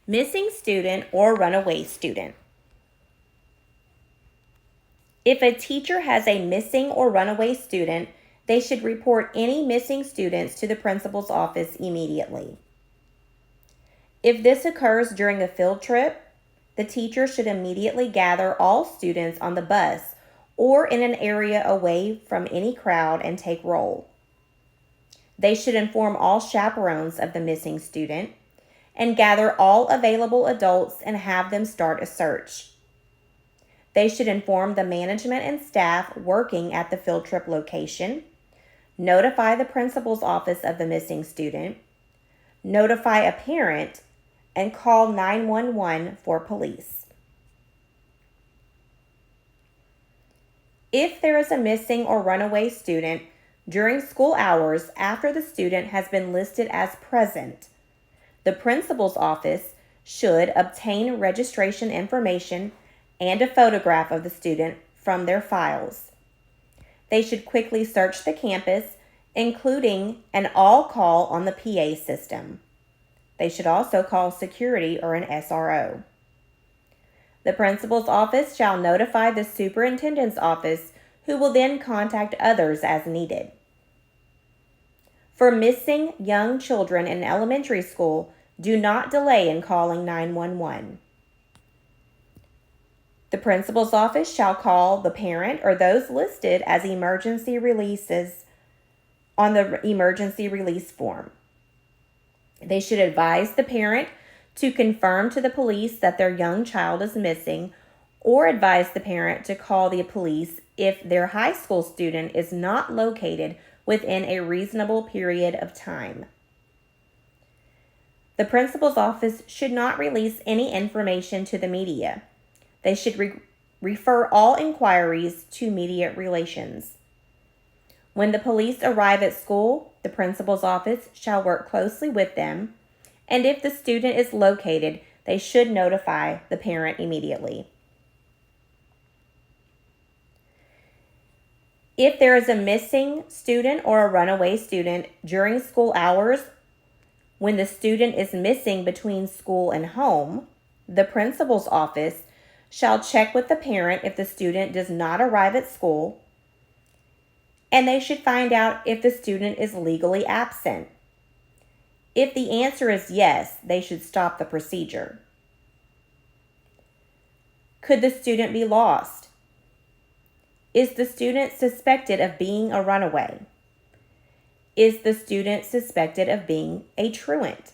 Missing student or runaway student. If a teacher has a missing or runaway student, they should report any missing students to the principal's office immediately. If this occurs during a field trip, the teacher should immediately gather all students on the bus or in an area away from any crowd and take roll. They should inform all chaperones of the missing student and gather all available adults and have them start a search. They should inform the management and staff working at the field trip location, notify the principal's office of the missing student, notify a parent, and call 911 for police. If there is a missing or runaway student during school hours after the student has been listed as present, the principal's office should obtain registration information and a photograph of the student from their files. They should quickly search the campus, including an all-call on the PA system. They should also call security or an SRO. The principal's office shall notify the superintendent's office, who will then contact others as needed. For missing young children in elementary school, do not delay in calling 911. The principal's office shall call the parent or those listed as emergency releases on the emergency release form. They should advise the parent to confirm to the police that their young child is missing, or advise the parent to call the police if their high school student is not located within a reasonable period of time. The principal's office should not release any information to the media. They should refer all inquiries to media relations. When the police arrive at school, the principal's office shall work closely with them, and if the student is located, they should notify the parent immediately. If there is a missing student or a runaway student during school hours, when the student is missing between school and home, the principal's office shall check with the parent if the student does not arrive at school, and they should find out if the student is legally absent. If the answer is yes, they should stop the procedure. Could the student be lost? Is the student suspected of being a runaway? Is the student suspected of being a truant?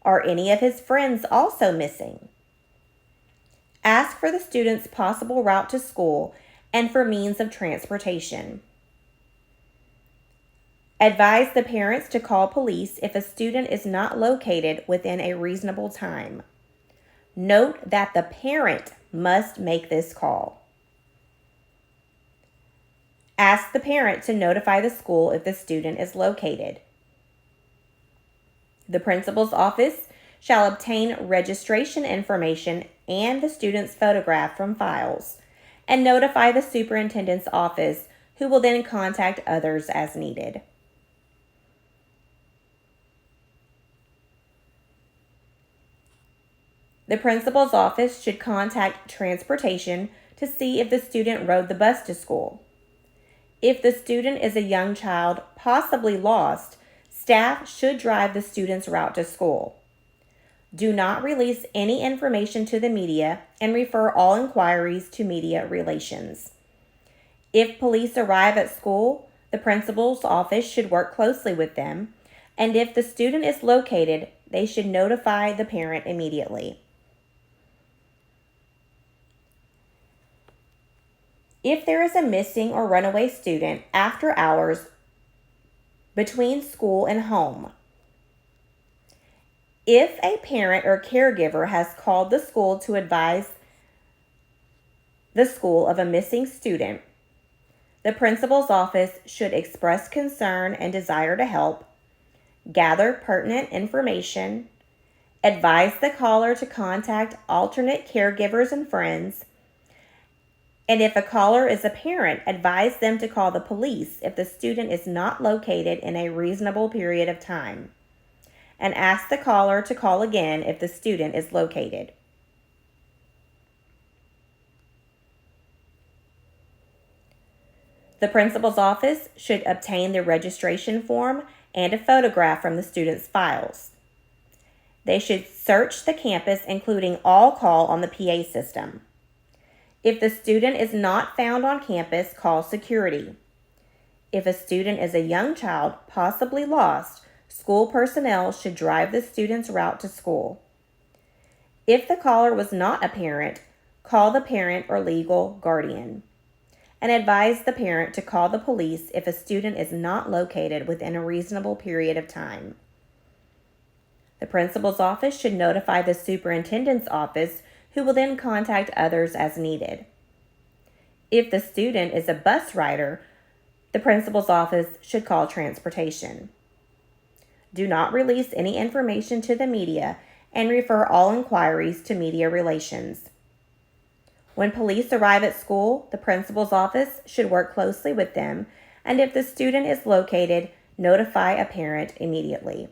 Are any of his friends also missing? Ask for the student's possible route to school and for means of transportation. Advise the parents to call police if a student is not located within a reasonable time. Note that the parent must make this call. Ask the parent to notify the school if the student is located. The principal's office shall obtain registration information and the student's photograph from files and notify the superintendent's office, who will then contact others as needed. The principal's office should contact transportation to see if the student rode the bus to school. If the student is a young child, possibly lost, staff should drive the student's route to school. Do not release any information to the media and refer all inquiries to media relations. If police arrive at school, the principal's office should work closely with them, and if the student is located, they should notify the parent immediately. If there is a missing or runaway student after hours between school and home, if a parent or caregiver has called the school to advise the school of a missing student, the principal's office should express concern and desire to help, gather pertinent information, advise the caller to contact alternate caregivers and friends, and if a caller is a parent, advise them to call the police if the student is not located in a reasonable period of time. and ask the caller to call again if the student is located. The principal's office should obtain the registration form and a photograph from the student's files. They should search the campus, including all call on the PA system. If the student is not found on campus, call security. If a student is a young child, possibly lost, school personnel should drive the student's route to school. If the caller was not a parent, call the parent or legal guardian, and advise the parent to call the police if a student is not located within a reasonable period of time. The principal's office should notify the superintendent's office, who will then contact others as needed. If the student is a bus rider, the principal's office should call transportation. Do not release any information to the media and refer all inquiries to media relations. When police arrive at school, the principal's office should work closely with them, and if the student is located, notify a parent immediately.